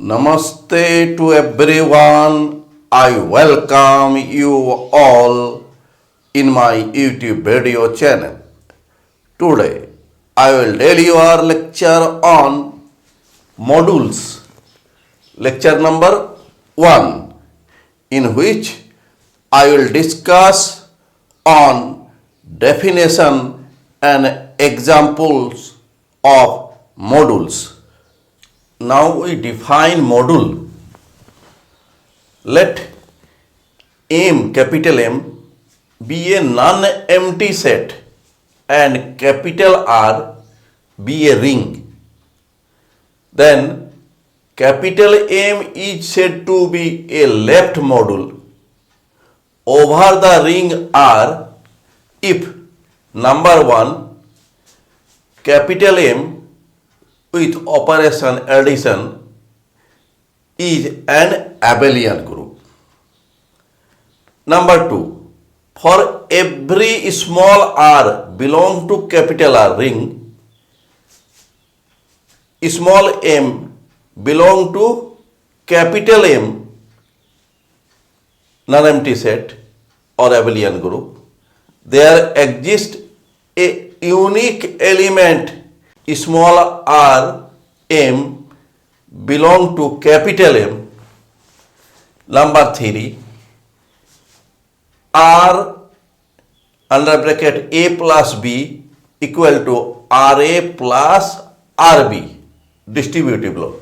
Namaste to everyone. I welcome you all in my YouTube video channel. Today I will deliver lecture on modules. Lecture number 1, in which I will discuss on definition and examples of modules. Now we define module. Let M, capital M, be a non-empty set and capital R be a ring. Then capital M is said to be a left module over the ring R if number 1, capital M with operation addition is an abelian group. Number 2, for every small r belong to capital R ring, small m belong to capital M non-empty set or abelian group, there exists a unique element small r m belong to capital M. Number 3, r under bracket a plus b equal to ra plus rb distributive law.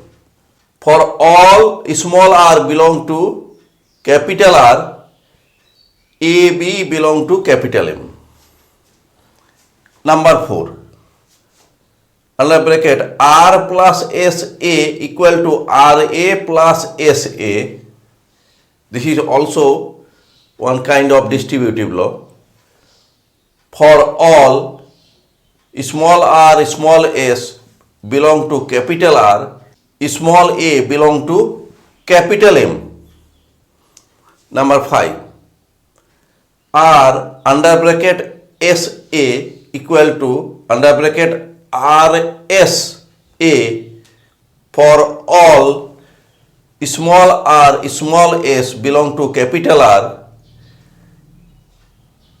For all small r belong to capital R, ab belong to capital M. Number 4, under bracket r plus sa equal to ra plus sa. This is also one kind of distributive law. For all small r, small s belong to capital R, small a belong to capital M. Number 5, r under bracket sa equal to under bracket RSA for all small r, small s belong to capital R,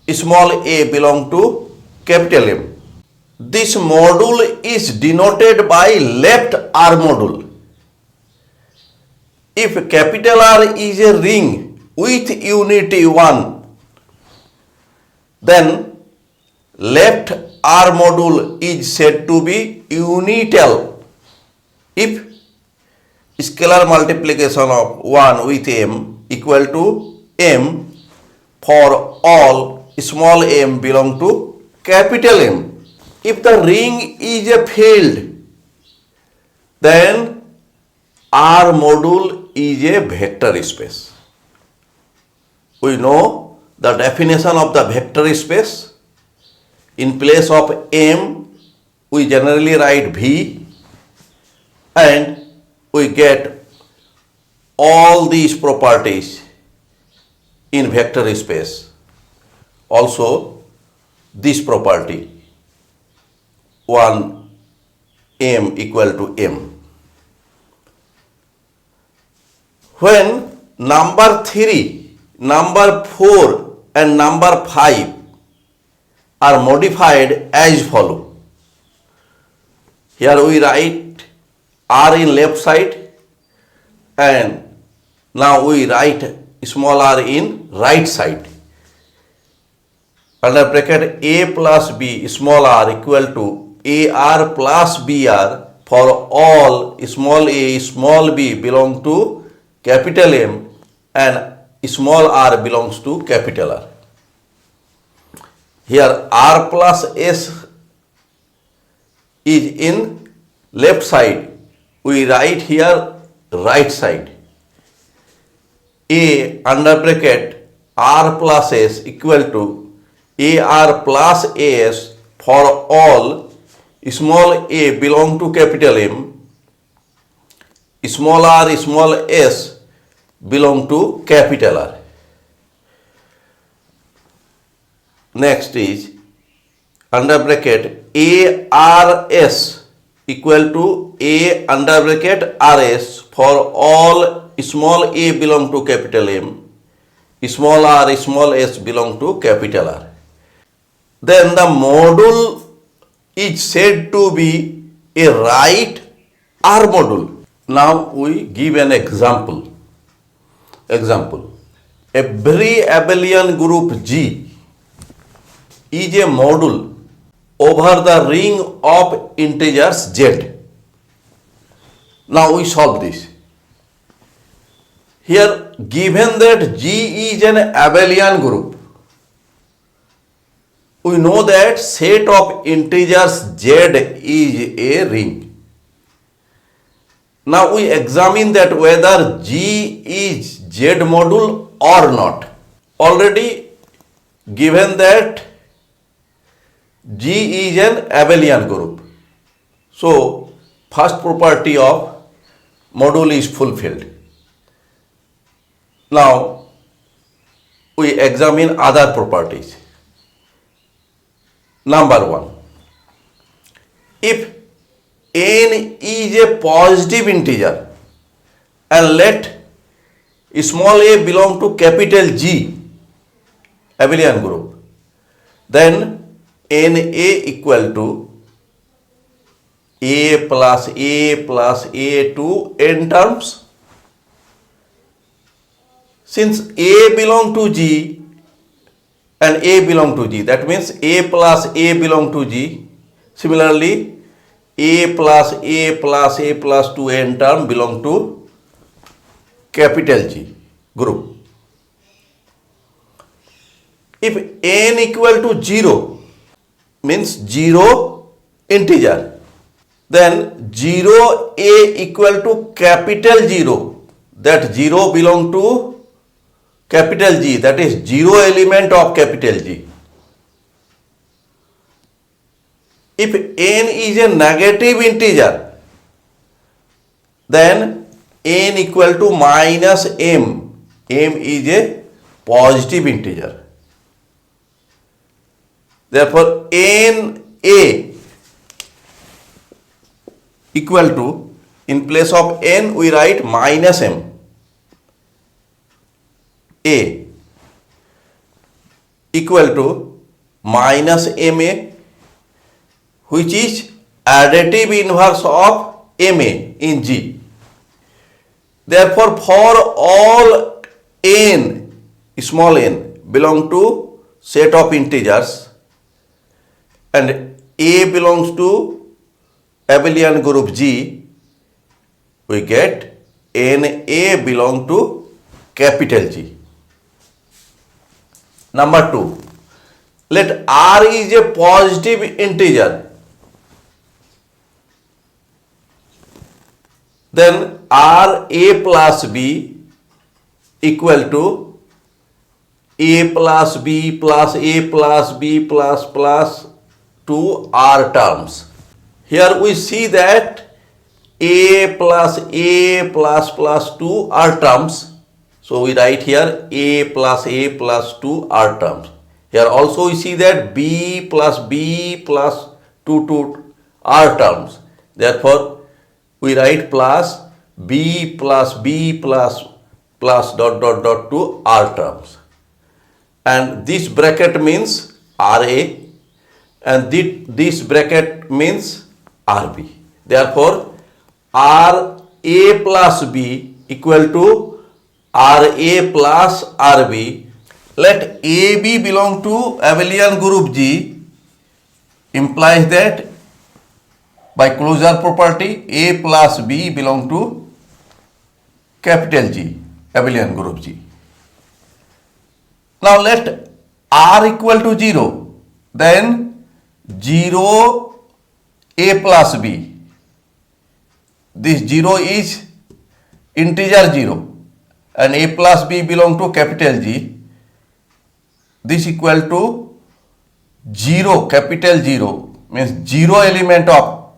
small a belong to capital M. This module is denoted by left R module. If capital R is a ring with unity 1, then left R module is said to be unital if scalar multiplication of 1 with m equal to m for all small m belong to capital M. If the ring is a field, then R module is a vector space. We know the definition of the vector space. In place of M, we generally write V, and we get all these properties in vector space. Also, this property 1 M equal to M. When number 3, number 4 and number 5 are modified as follow. Here we write r in left side, and now we write small r in right side. Under bracket a plus b small r equal to ar plus br for all small a, small b belong to capital M and small r belongs to capital R. Here r plus s is in left side. We write here right side. A under bracket r plus s equal to ar plus as for all small a belong to capital M, small r, small s belong to capital R. Next is under bracket ARS equal to A under bracket RS for all small a belong to capital M, small r, small s belong to capital R. Then the module is said to be a right R module. Now we give an example. Every abelian group G is a module over the ring of integers Z. Now we solve this. Here, given that G is an abelian group, we know that set of integers Z is a ring. Now we examine that whether G is Z module or not. Already given that G is an abelian group. So first property of module is fulfilled. Now we examine other properties. Number 1. If n is a positive integer and let small a belong to capital G, abelian group, then Na equal to a plus a to n terms. Since a belong to G and a belong to G, that means a plus a belong to G. Similarly, a plus a plus to n term belong to capital G group. If n equal to 0 means 0 integer, then 0a equal to capital 0, that 0 belong to capital G, that is 0 element of capital G. If n is a negative integer, then n equal to minus m. M is a positive integer. Therefore, Na equal to, in place of n we write minus m. A equal to minus ma, which is additive inverse of ma in G. Therefore, for all n, small n, belong to set of integers and A belongs to abelian group G, we get Na belong to capital G. Number 2, let R is a positive integer, then R A plus B equal to A plus B plus A plus B plus 2 R terms. Here we see that A plus 2 R terms. So we write here A plus 2 R terms. Here also we see that B plus 2 R terms. Therefore, we write plus B plus dot to R terms. And this bracket means RA and this bracket means RB. Therefore, RA plus B equal to RA plus RB. Let AB belong to abelian group G implies that by closure property A plus B belong to capital G, abelian group G. Now let R equal to 0, then 0 A plus B. This 0 is integer 0 and A plus B belong to capital G. This equal to 0, capital 0 means 0 element of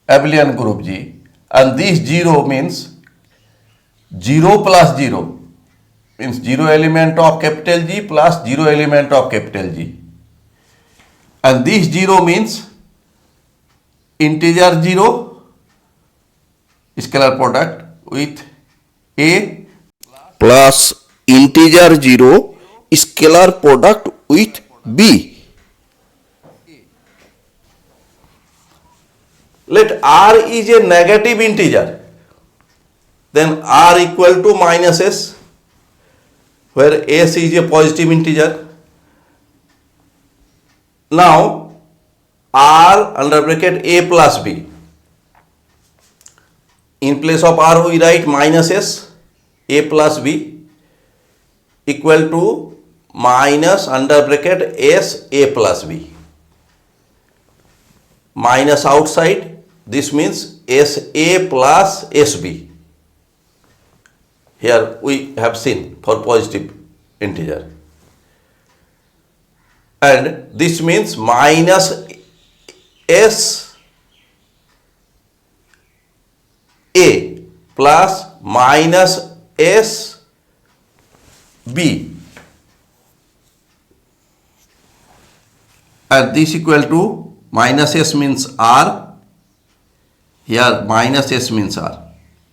abelian group G, and this 0 means 0 plus 0 means 0 element of capital G plus 0 element of capital G, and this 0 means integer 0 scalar product with a plus integer 0 scalar product with b. Let r is a negative integer, then r equal to minus s, where s is a positive integer. Now r under bracket a plus b. In place of r we write minus s, a plus b equal to minus under bracket s a plus b. Minus outside, this means SA plus SB. Here we have seen for positive integer. And this means minus SA plus minus SB. And this equal to minus S means R. Here minus S means R.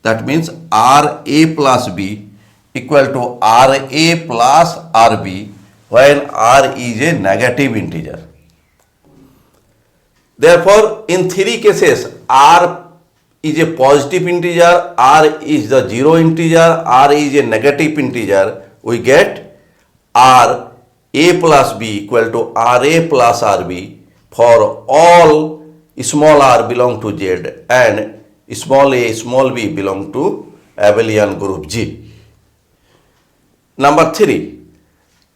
That means RA plus B equal to RA plus RB when R is a negative integer. Therefore, in three cases, R is a positive integer, R is the zero integer, R is a negative integer, we get RA plus B equal to RA plus RB for all small r belong to Z and small a, small b belong to abelian group G. Number 3,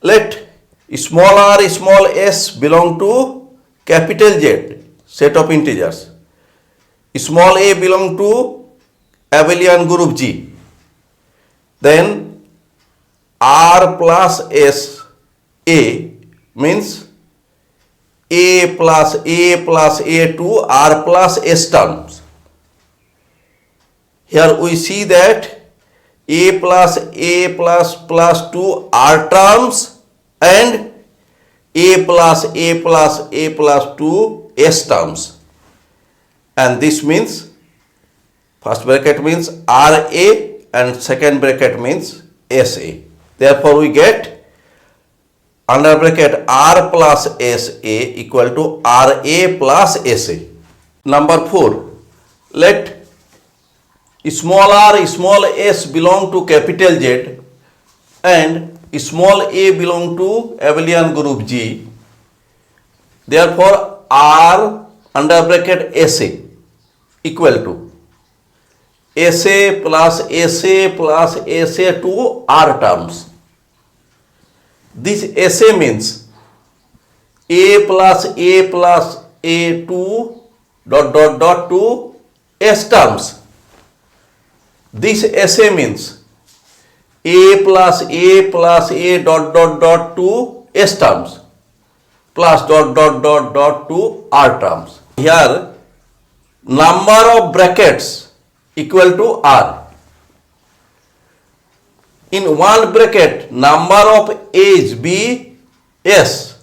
let small r, small s belong to capital Z, set of integers. Small a belong to abelian group G. Then r plus s a means a plus a to r plus s terms. Here we see that a plus to r terms and a plus to s terms. And this means first bracket means RA and second bracket means SA. Therefore we get under bracket R plus SA equal to RA plus SA. Number 4, let small r, small s belong to capital Z and small a belong to abelian group G. Therefore, R under bracket SA equal to SA plus SA to R terms. This SA means a plus a to dot to s terms. This SA means a plus a dot to s terms plus dot to r terms. Here number of brackets equal to r. In one bracket number of a's be s.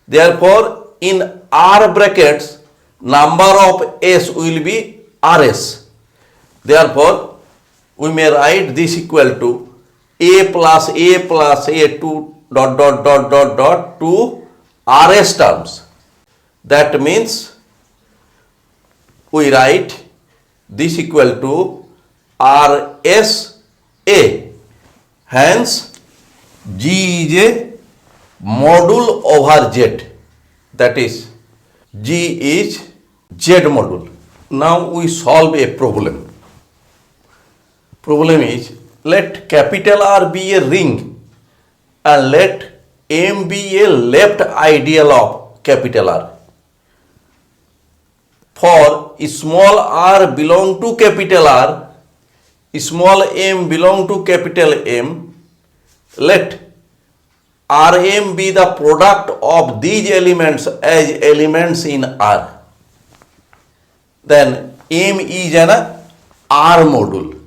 Therefore in r brackets number of s will be rs. Therefore we may write this equal to a plus a to dot to rs terms. That means we write this equal to RSA. Hence, G is a module over Z. That is, G is Z module. Now we solve a problem. Problem is, let capital R be a ring and let M be a left ideal of capital R. For small r belong to capital R, small m belong to capital M, let Rm be the product of these elements as elements in R. Then M is an R module.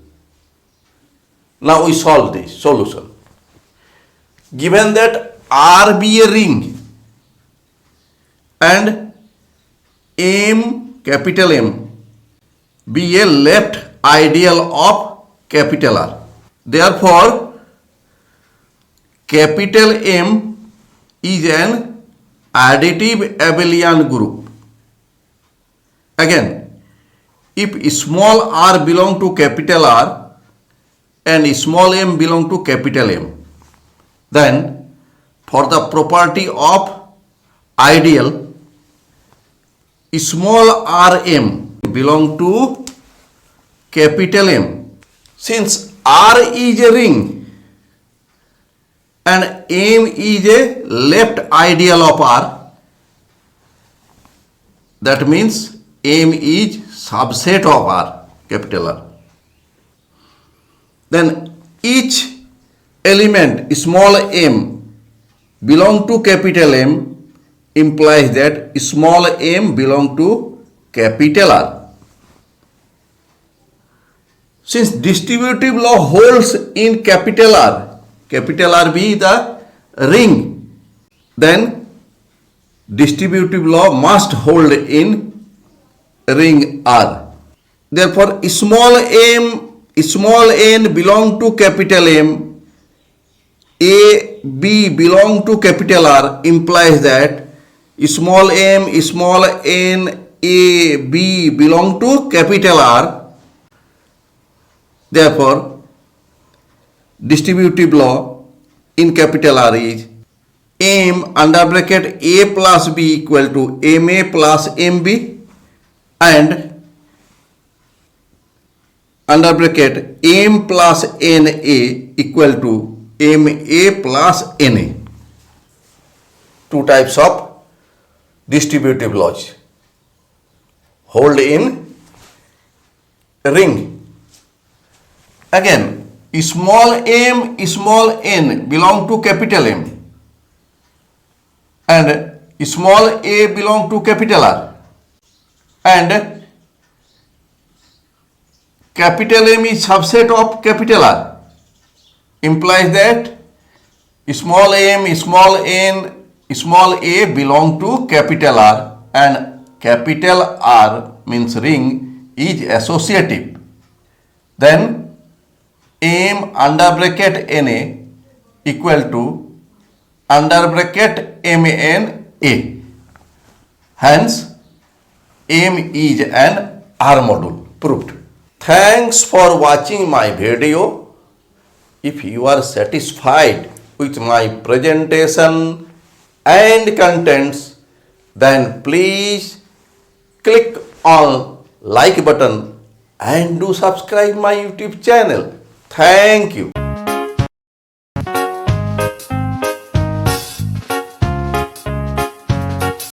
Now we solve this solution. Given that R be a ring and M capital M be a left ideal of capital R. Therefore, capital M is an additive abelian group. Again, if small r belong to capital R and small m belong to capital M, then for the property of ideal, small rm belong to capital M. Since R is a ring and M is a left ideal of R, that means M is subset of R, capital R. Then each element small m belong to capital M implies that small m belong to capital R. Since distributive law holds in capital R be the ring, then distributive law must hold in ring R. Therefore, small n belong to capital M, A, B belong to capital R implies that small m, small n, A, B belong to capital R. Therefore, distributive law in capital R is M under bracket A plus B equal to MA plus MB and under bracket M plus NA equal to MA plus NA. Two types of distributive laws hold in ring. Again, small m, small n belong to capital M and small a belong to capital R and capital M is subset of capital R implies that small m, small n, small a belong to capital R and capital R means ring is associative. Then M under bracket NA equal to under bracket MAN A. Hence, M is an R module. Proved. Thanks for watching my video. If you are satisfied with my presentation and contents, then please click on like button and do subscribe my YouTube channel. Thank you.